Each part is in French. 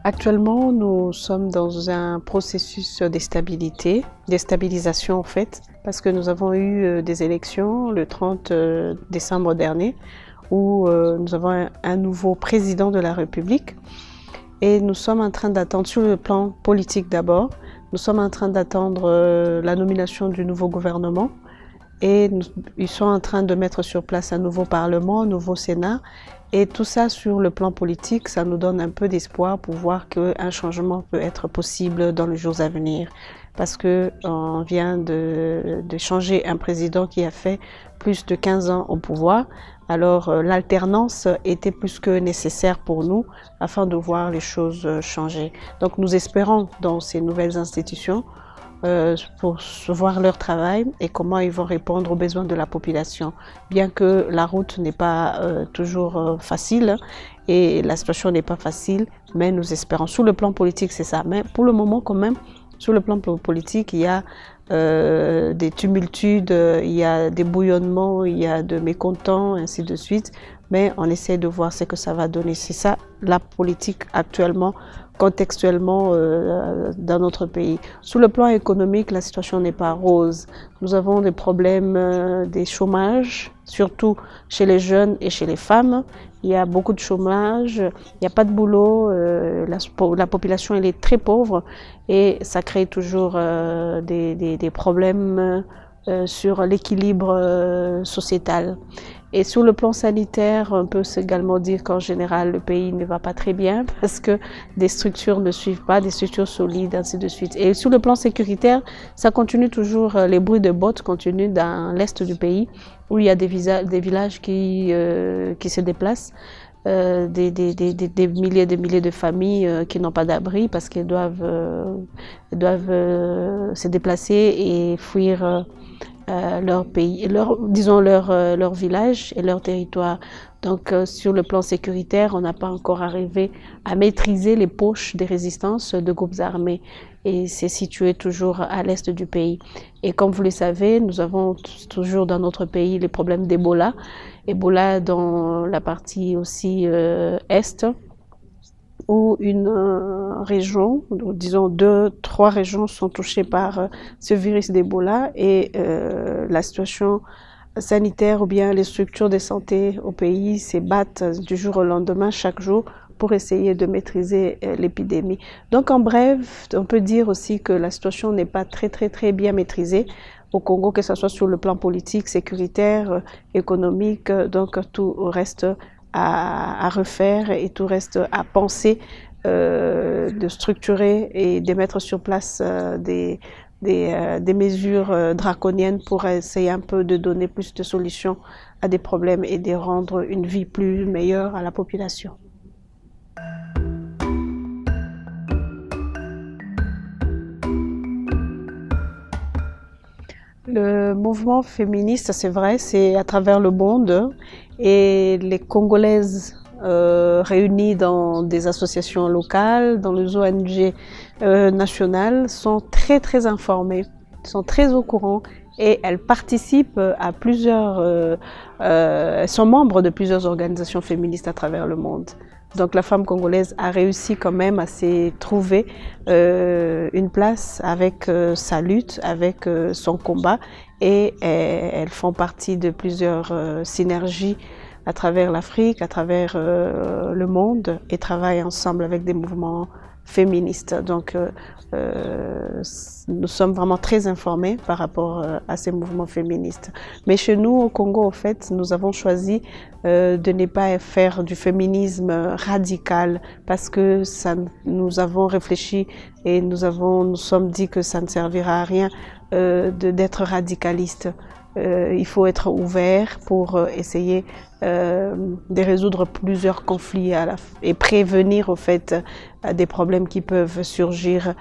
Actuellement, nous sommes dans un processus de déstabilisation en fait, parce que nous avons eu des élections le 30 décembre dernier, où nous avons un nouveau président de la République. Et nous sommes en train d'attendre, sur le plan politique d'abord, nous sommes en train d'attendre la nomination du nouveau gouvernement. Et ils sont en train de mettre sur place un nouveau Parlement, un nouveau Sénat. Et tout ça sur le plan politique, ça nous donne un peu d'espoir pour voir qu'un changement peut être possible dans les jours à venir. Parce qu'on vient de changer un président qui a fait plus de 15 ans au pouvoir. Alors l'alternance était plus que nécessaire pour nous afin de voir les choses changer. Donc nous espérons dans ces nouvelles institutions pour voir leur travail et comment ils vont répondre aux besoins de la population. Bien que la route n'est pas toujours facile et la situation n'est pas facile, mais nous espérons. Sur le plan politique, c'est ça. Mais pour le moment, quand même, sur le plan politique, il y a des tumultudes, il y a des bouillonnements, il y a de mécontents, ainsi de suite. Mais on essaie de voir ce que ça va donner. C'est ça la politique actuellement, contextuellement dans notre pays. Sur le plan économique, la situation n'est pas rose. Nous avons des problèmes des chômages, surtout chez les jeunes et chez les femmes. Il y a beaucoup de chômage, il n'y a pas de boulot, la population elle est très pauvre et ça crée toujours des problèmes sur l'équilibre sociétal. Et sur le plan sanitaire, on peut également dire qu'en général, le pays ne va pas très bien parce que des structures ne suivent pas, des structures solides, ainsi de suite. Et sur le plan sécuritaire, ça continue toujours, les bruits de bottes continuent dans l'est du pays où il y a des villages qui se déplacent. Des milliers de familles qui n'ont pas d'abri parce qu'elles doivent se déplacer et fuir leur pays, leur village et leur territoire. Donc sur le plan sécuritaire, on n'a pas encore arrivé à maîtriser les poches des résistances de groupes armés et c'est situé toujours à l'est du pays. Et comme vous le savez, nous avons toujours dans notre pays les problèmes d'Ebola. Ebola dans la partie aussi est, où une région, disons 2-3 régions sont touchées par ce virus d'Ebola et la situation sanitaire ou bien les structures de santé au pays se battent du jour au lendemain, chaque jour, pour essayer de maîtriser l'épidémie. Donc en bref, on peut dire aussi que la situation n'est pas très bien maîtrisée au Congo, que ce soit sur le plan politique, sécuritaire, économique, donc tout reste à refaire et tout reste à penser, de structurer et de mettre sur place des mesures draconiennes pour essayer un peu de donner plus de solutions à des problèmes et de rendre une vie plus meilleure à la population. Le mouvement féministe, c'est vrai, c'est à travers le monde et les Congolaises réunies dans des associations locales, dans les ONG nationales, sont très informées, sont très au courant et elles participent à elles sont membres de plusieurs organisations féministes à travers le monde. Donc la femme congolaise a réussi quand même à se trouver une place avec sa lutte, avec son combat et elles font partie de plusieurs synergies à travers l'Afrique, à travers le monde et travaillent ensemble avec des mouvements féministes. Donc nous sommes vraiment très informés par rapport à ces mouvements féministes. Mais chez nous, au Congo, en fait, nous avons choisi de ne pas faire du féminisme radical parce que nous avons réfléchi et nous sommes dit que ça ne servira à rien d'être radicaliste. Il faut être ouvert pour essayer de résoudre plusieurs conflits et prévenir au fait des problèmes qui peuvent surgir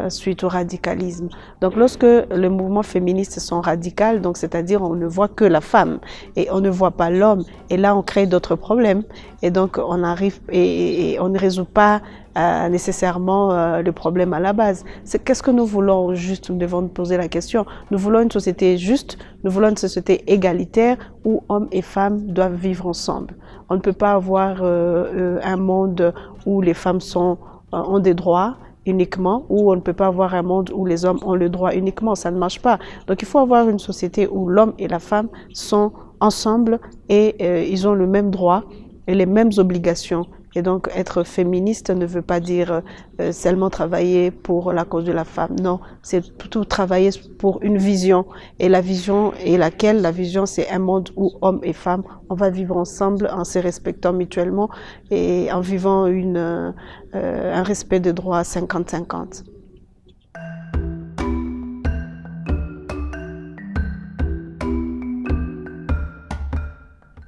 suite au radicalisme. Donc lorsque les mouvements féministes sont radicaux, donc c'est-à-dire on ne voit que la femme et on ne voit pas l'homme, et là on crée d'autres problèmes et donc on arrive et on ne résout pas nécessairement le problème à la base. Qu'est-ce que nous voulons juste? Nous devons nous poser la question. Nous voulons une société juste, nous voulons une société égalitaire où hommes et femmes doivent vivre ensemble. On ne peut pas avoir un monde où les femmes sont ont des droits uniquement, ou on ne peut pas avoir un monde où les hommes ont le droit uniquement, ça ne marche pas. Donc il faut avoir une société où l'homme et la femme sont ensemble et ils ont le même droit et les mêmes obligations. Et donc être féministe ne veut pas dire seulement travailler pour la cause de la femme. Non, c'est plutôt travailler pour une vision. Et la vision est laquelle? La vision, c'est un monde où hommes et femmes, on va vivre ensemble en se respectant mutuellement et en vivant un respect de droits 50-50.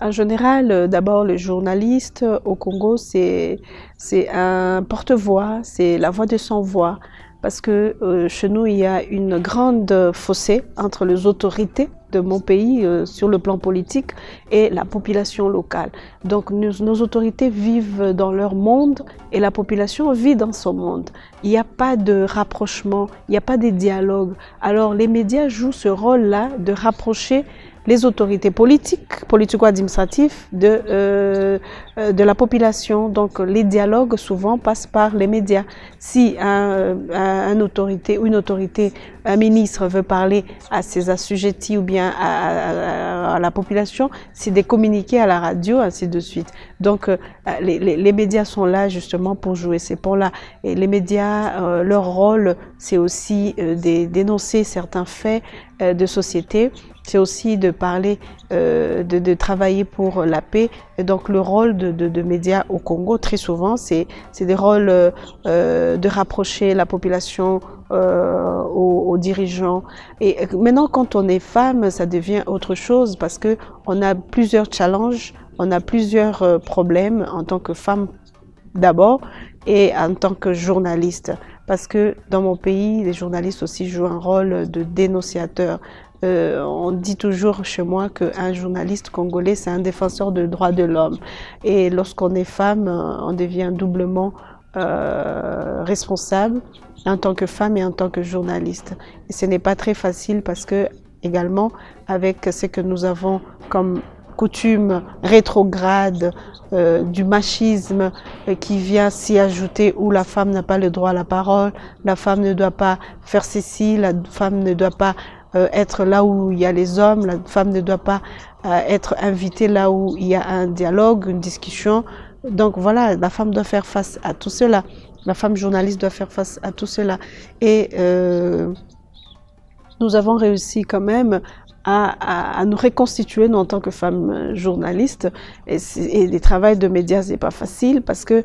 En général, d'abord, le journaliste au Congo, c'est un porte-voix, c'est la voix de sans voix. Parce que chez nous, il y a une grande fossé entre les autorités de mon pays sur le plan politique et la population locale. Donc nos autorités vivent dans leur monde et la population vit dans son monde. Il n'y a pas de rapprochement, il n'y a pas de dialogue. Alors les médias jouent ce rôle-là de rapprocher les autorités politiques, politico-administratives de la population. Donc les dialogues souvent passent par les médias. Si une autorité, un ministre veut parler à ses assujettis ou bien à la population, c'est de communiquer à la radio, ainsi de suite. Donc les médias sont là justement pour jouer ces ponts-là. Et les médias, leur rôle, c'est aussi de dénoncer certains faits de société. C'est aussi de parler, de travailler pour la paix. Et donc le rôle de médias au Congo, très souvent, c'est des rôles de rapprocher la population aux dirigeants. Et maintenant, quand on est femme, ça devient autre chose parce que on a plusieurs challenges, on a plusieurs problèmes en tant que femme d'abord et en tant que journaliste. Parce que dans mon pays, les journalistes aussi jouent un rôle de dénonciateur. On dit toujours chez moi qu'un journaliste congolais, c'est un défenseur des droits de l'homme. Et lorsqu'on est femme, on devient doublement responsable en tant que femme et en tant que journaliste. Et ce n'est pas très facile parce que, également, avec ce que nous avons comme coutume rétrograde, du machisme qui vient s'y ajouter où la femme n'a pas le droit à la parole, la femme ne doit pas faire ceci, la femme ne doit pas être là où il y a les hommes, la femme ne doit pas être invitée là où il y a un dialogue, une discussion. Donc voilà, la femme doit faire face à tout cela. La femme journaliste doit faire face à tout cela. Et nous avons réussi quand même à nous reconstituer nous, en tant que femmes journalistes. Et le travail de médias n'est pas facile parce que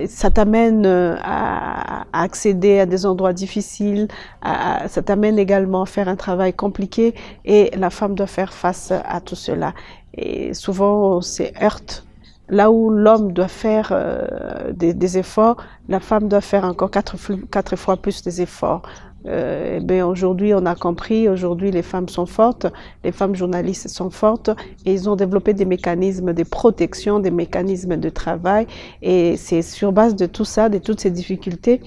ça t'amène à accéder à des endroits difficiles, ça t'amène également à faire un travail compliqué et la femme doit faire face à tout cela. Et souvent, on se heurte. Là où l'homme doit faire des efforts, la femme doit faire encore quatre fois plus des efforts. Aujourd'hui, on a compris, aujourd'hui les femmes sont fortes, les femmes journalistes sont fortes et ils ont développé des mécanismes de protection, des mécanismes de travail et c'est sur base de tout ça, de toutes ces difficultés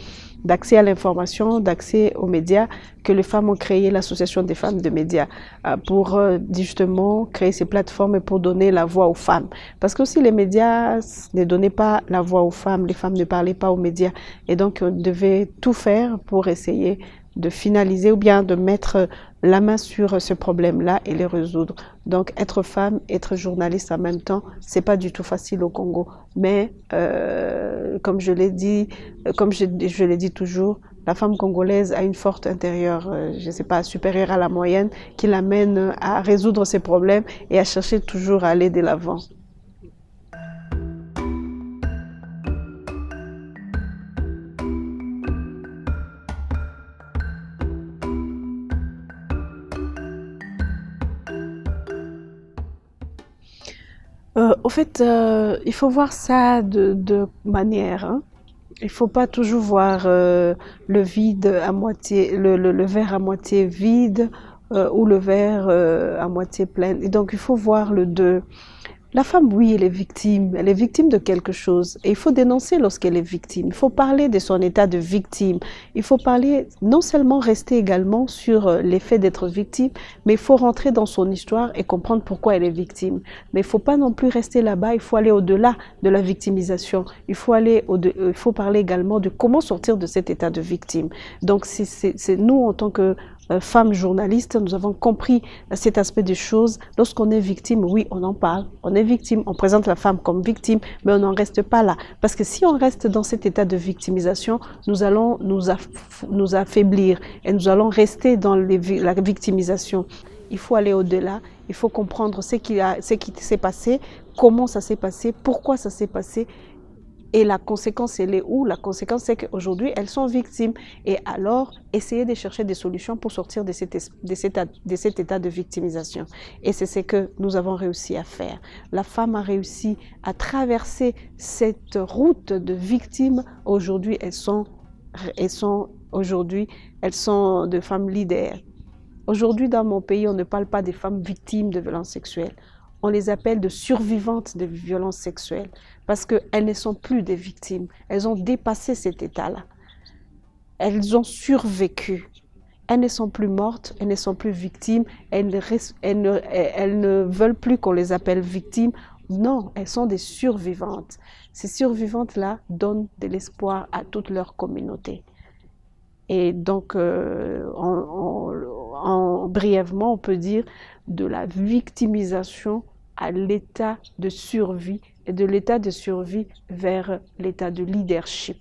d'accès à l'information, d'accès aux médias, que les femmes ont créé l'Association des femmes de médias pour justement créer ces plateformes et pour donner la voix aux femmes. Parce que aussi les médias ne donnaient pas la voix aux femmes, les femmes ne parlaient pas aux médias et donc on devait tout faire pour essayer de finaliser ou bien de mettre la main sur ce problème-là et les résoudre. Donc, être femme, être journaliste en même temps, c'est pas du tout facile au Congo. Mais, comme je l'ai dit, comme je l'ai dit toujours, la femme congolaise a une force intérieure, je sais pas, supérieure à la moyenne, qui l'amène à résoudre ses problèmes et à chercher toujours à aller de l'avant. Au fait, il faut voir ça de manière. Hein. Il faut pas toujours voir le vide à moitié, le verre à moitié vide ou le verre à moitié plein. Et donc, il faut voir le deux. La femme, oui, elle est victime. Elle est victime de quelque chose. Et il faut dénoncer lorsqu'elle est victime. Il faut parler de son état de victime. Il faut parler, non seulement rester également sur l'effet d'être victime, mais il faut rentrer dans son histoire et comprendre pourquoi elle est victime. Mais il ne faut pas non plus rester là-bas. Il faut aller au-delà de la victimisation. Il faut parler également de comment sortir de cet état de victime. Donc, c'est nous, en tant que femmes journalistes, nous avons compris cet aspect des choses. Lorsqu'on est victime, oui, on en parle. On est victime, on présente la femme comme victime, mais on n'en reste pas là. Parce que si on reste dans cet état de victimisation, nous allons nous affaiblir et nous allons rester dans la victimisation. Il faut aller au-delà, il faut comprendre ce qui s'est passé, comment ça s'est passé, pourquoi ça s'est passé. Et la conséquence, elle est où? La conséquence, c'est qu'aujourd'hui, elles sont victimes. Et alors, essayer de chercher des solutions pour sortir de cet état de victimisation. Et c'est ce que nous avons réussi à faire. La femme a réussi à traverser cette route de victimes. Aujourd'hui, elles sont de femmes leaders. Aujourd'hui, dans mon pays, on ne parle pas des femmes victimes de violences sexuelles. On les appelle de survivantes de violences sexuelles parce qu'elles ne sont plus des victimes. Elles ont dépassé cet état-là. Elles ont survécu. Elles ne sont plus mortes, elles ne sont plus victimes, elles ne veulent plus qu'on les appelle victimes. Non, elles sont des survivantes. Ces survivantes-là donnent de l'espoir à toute leur communauté. Et donc, brièvement, on peut dire de la victimisation à l'état de survie et de l'état de survie vers l'état de leadership.